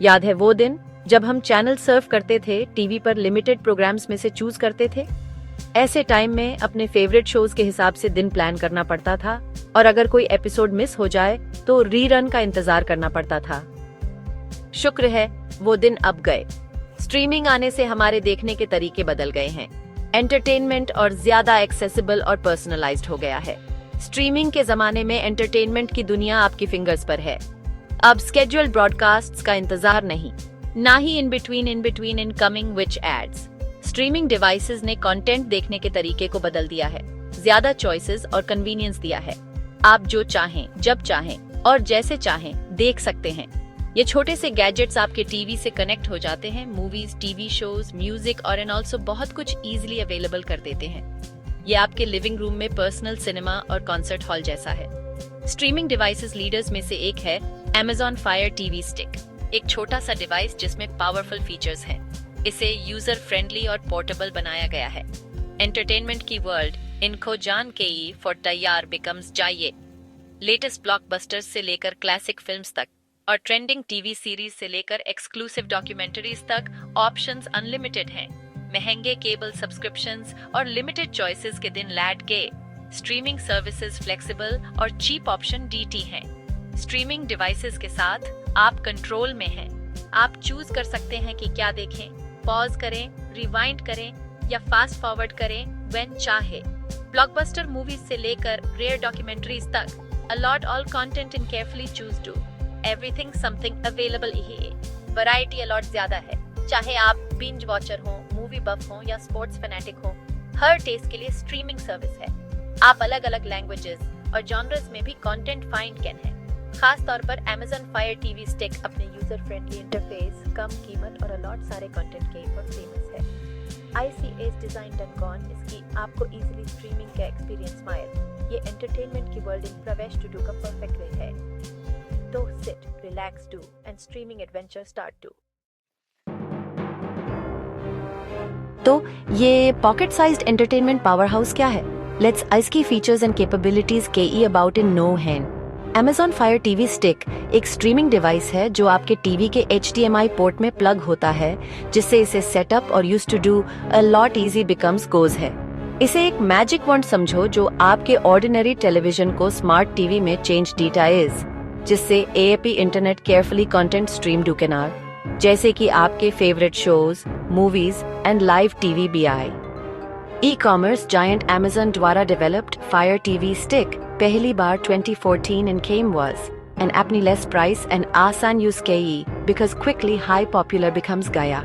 याद है वो दिन जब हम चैनल सर्फ करते थे, टीवी पर लिमिटेड प्रोग्राम्स में से चूज करते थे? ऐसे टाइम में अपने फेवरेट शोज के हिसाब से दिन प्लान करना पड़ता था और अगर कोई एपिसोड मिस हो जाए तो रीरन का इंतजार करना पड़ता था। शुक्र है वो दिन अब गए। स्ट्रीमिंग आने से हमारे देखने के तरीके बदल गए हैं। एंटरटेनमेंट और ज्यादा एक्सेसिबल और पर्सनलाइज्ड हो गया है। स्ट्रीमिंग के जमाने में एंटरटेनमेंट की दुनिया आपकी फिंगर्स पर है। अब स्केड्यूल्ड ब्रॉडकास्ट्स का इंतजार नहीं, ना ही in between incoming which ads. Streaming devices ने कंटेंट देखने के तरीके को बदल दिया है, ज्यादा चॉइसेस और कन्वीनियंस दिया है। आप जो चाहें, जब चाहें और जैसे चाहें देख सकते हैं। ये छोटे से गैजेट्स आपके टीवी से कनेक्ट हो जाते हैं, मूवीज, टीवी शोज, म्यूजिक और एंड ऑल्सो बहुत कुछ इजीली अवेलेबल कर देते हैं। ये आपके लिविंग रूम में पर्सनल सिनेमा और कॉन्सर्ट हॉल जैसा है। स्ट्रीमिंग डिवाइसेस लीडर्स में से एक है Amazon Fire TV Stick, एक छोटा सा डिवाइस जिसमें पावरफुल फीचर्स हैं। इसे यूजर फ्रेंडली और पोर्टेबल बनाया गया है। एंटरटेनमेंट की वर्ल्ड इनको जान के ही फॉर तैयार बिकम्स जाइए। लेटेस्ट ब्लॉकबस्टर्स से लेकर क्लासिक फिल्म्स तक और ट्रेंडिंग टीवी सीरीज से लेकर एक्सक्लूसिव डॉक्यूमेंट्रीज तक ऑप्शंस अनलिमिटेड हैं। महंगे केबल सब्सक्रिप्शंस और लिमिटेड चॉइसेस के दिन लैड के स्ट्रीमिंग सर्विसेज फ्लेक्सिबल और चीप ऑप्शन DT हैं। स्ट्रीमिंग डिवाइसेस के साथ आप कंट्रोल में हैं। आप चूज कर सकते हैं कि क्या देखें, पॉज करें, रिवाइंड करें या फास्ट फॉरवर्ड करें व्हेन चाहे। ब्लॉकबस्टर मूवीज से लेकर रेयर डॉक्यूमेंट्रीज तक, a lot all content in carefully choose to everything something available ही। वैरायटी अलॉट ज्यादा है, चाहे आप बिंज वॉचर हो, मूवी बफ हो या स्पोर्ट्स फैनेटिक हो, हर टेस्ट के लिए स्ट्रीमिंग सर्विस है। आप अलग अलग लैंग्वेजेस और जॉनर्स में भी कंटेंट फाइंड कैन है। खास तौर पर Amazon Fire TV Stick अपने यूजर फ्रेंडली इंटरफेस, कम कीमत और अलॉट सारे कंटेंट के ऊपर फेमस है। ICA's डिजाइन डन गॉन इसकी आपको इजीली स्ट्रीमिंग का एक्सपीरियंस माइल। ये एंटरटेनमेंट की वर्ल्ड इन प्रवेश टू डू का परफेक्ट वे है। तो sit, relax do and streaming adventure start do. तो ये pocket sized entertainment power house क्या है? लेट्स इसकी फीचर्स एंड कैपेबिलिटीज के about in no hand. Amazon Fire TV Stick एक स्ट्रीमिंग डिवाइस है जो आपके टीवी के HDMI पोर्ट में प्लग होता है, जिससे इसे सेटअप और use to do a lot easy becomes goes है। इसे एक मैजिक वंड समझो जो आपके ऑर्डिनरी टेलीविजन को स्मार्ट टीवी में चेंज डेटा इज, जिससे AAP internet carefully content stream do can are, जैसे कि आपके favourite shows, movies and live TV BI। E-commerce giant Amazon द्वारा डेवलप्ड Fire TV Stick पहली बार 2014 in came was an aptly less price and आसान use के because quickly high popular becomes गया।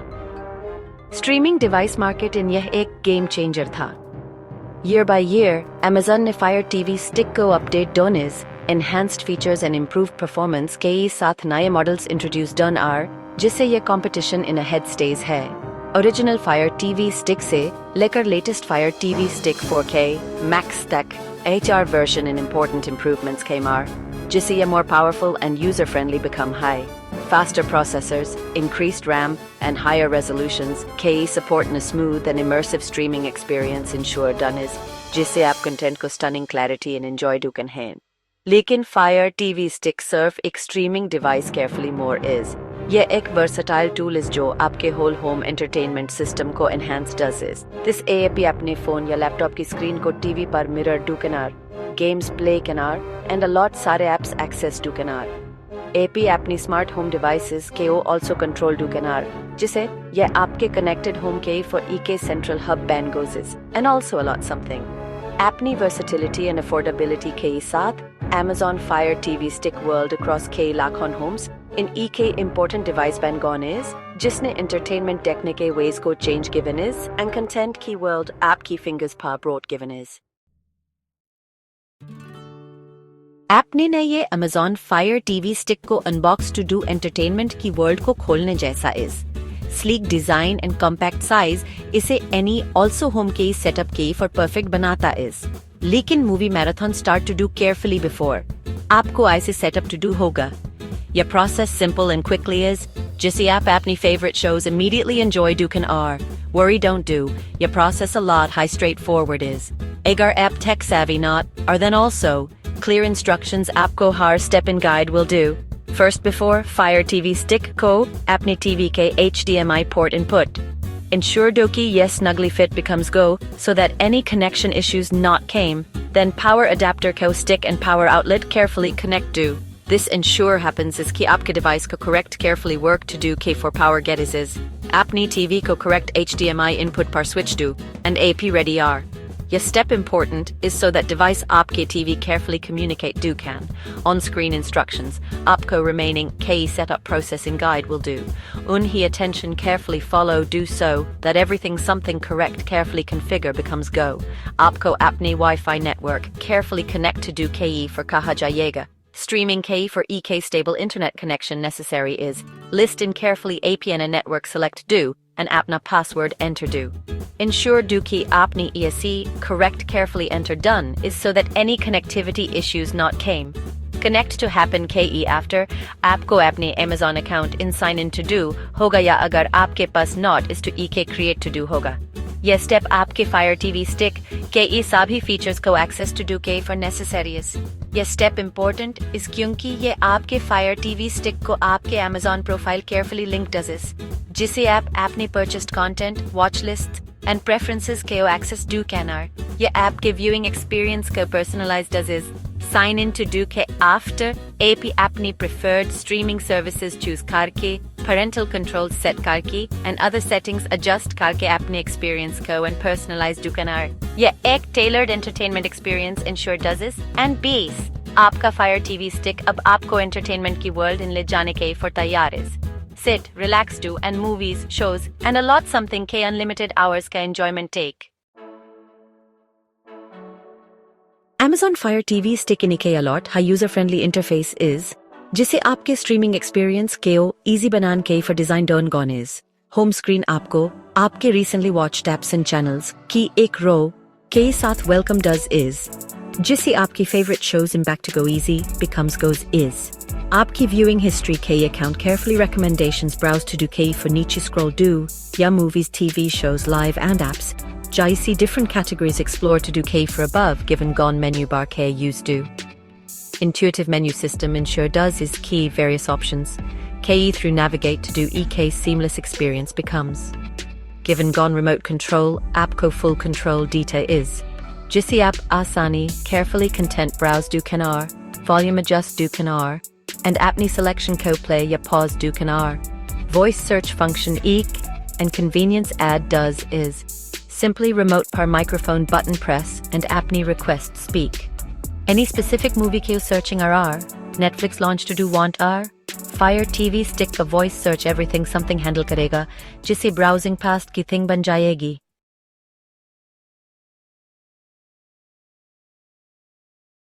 Streaming device market in यह एक game changer था। Year by year, Amazon ने Fire TV Stick को update डोनिस, enhanced features and improved performance के साथ नए मॉडल्स इंट्रोड्यूस डन आर, जिससे यह competition in a head stage है। ओरिजिनल Fire TV Stick से लेकर latest Fire TV Stick 4K Max तक HR version and important improvements came are, जिससे यह more powerful and user-friendly become high. Faster processors, increased RAM, and higher resolutions के support in a smooth and immersive streaming experience ensure done is, जिससे आप content को stunning clarity and enjoy do can hand. लेकिन Fire TV Stick सिर्फ एक streaming device carefully more is. यह एक versatile tool is जो आपके whole home entertainment system को enhance does is. This AAP अपने phone या laptop की screen को TV पर mirror do can are, games play can are, and a lot सारे apps access do can are. AP अपनी smart home devices के ओ also control do can are, जिसे यह आपके connected home के for EK central hub band goes is, and also a lot something. अपनी versatility and affordability के साथ Amazon Fire TV Stick world across K लाखों homes in EK important device band gone is, जिसने entertainment देखने के ways को change given is, and content की world आपकी fingers पर brought given is. आपने ने ये Amazon Fire TV Stick को unbox to do entertainment की world को खोलने जैसा is. Sleek design and compact size इसे any also home के setup के for perfect बनाता is. लेकिन movie marathon start to do carefully before. आपको ऐसे setup to do होगा. यह process simple and quickly is, जिसे आप अपनी favorite shows immediately enjoy do can are. Worry don't do. यह process a lot high straightforward is. अगर आप tech savvy not, or then also, clear instructions आपको हर step in guide will do. First, before Fire TV stick ko apne TV ke HDMI port input. Ensure doki yes snugly fit becomes go so that any connection issues not came. Then power adapter ko stick and power outlet carefully connect do. This ensure happens is ki aapke device ko correct carefully work to do K for power get is. Apni TV ko correct HDMI input par switch do and AP ready are. Your step important is so that device aapke TV carefully communicate do can. On-screen instructions, aapko remaining KE setup processing guide will do. Unhi attention carefully follow do so that everything something correct carefully configure becomes go. Aapko apne Wi-Fi network carefully connect to do KE for kaha jayega. Streaming KE for EK stable internet connection necessary is. List in carefully APN network select do and apna password enter do. Ensure do ki apni ESC correct carefully enter done is so that any connectivity issues not came. Connect to happen KE after आपको अपने Amazon account in sign in to do होगा या अगर आपके पास not is to EK create to do होगा. यह step आपके Fire TV stick के सभी features को access to do के for necessary is. यह step important is क्योंकि ये आपके Fire TV stick को आपके Amazon profile carefully linked does जिसे आप अपने purchased content, watch lists and preferences को access do can are. यह app के viewing experience को personalize does is. Sign in to do के after AP अपनी preferred streaming services choose करके parental controls set करके and other settings adjust करके अपने experience को and personalize do can are. यह एक tailored entertainment experience ensure does is and base. आपका Fire TV stick अब आपको entertainment की world in ले जाने के for तैयार is. Sit, relax do and movies, shows and a lot something के unlimited hours का enjoyment take. Amazon Fire TV stick in a lot high user-friendly interface is जिसे आपके streaming experience को easy बनाने के for design done gone is. Home screen आपको आपके recently watched apps and channels की एक row के साथ welcome does is जिसे आपकी favorite shows in back to go easy becomes goes is. आपकी viewing history के account carefully recommendations browse to do के for नीचे scroll do या movies, TV shows, live and apps. Jai see different categories explore to do K for above given gone menu bar K use do. Intuitive menu system ensure does is key various options. KE through navigate to do EK seamless experience becomes. Given gone remote control app ko full control data is. Jisi app asani carefully content browse do canar, volume adjust do canar, and apni selection ko play ya pause do canar. Voice search function ek and convenience add does is. Simply remote par microphone button press and apni request speak. Any specific movie queue searching RR, Netflix launch to do want R, Fire TV stick का voice search everything something handle करेगा जिसे browsing past की thing बन जाएगी.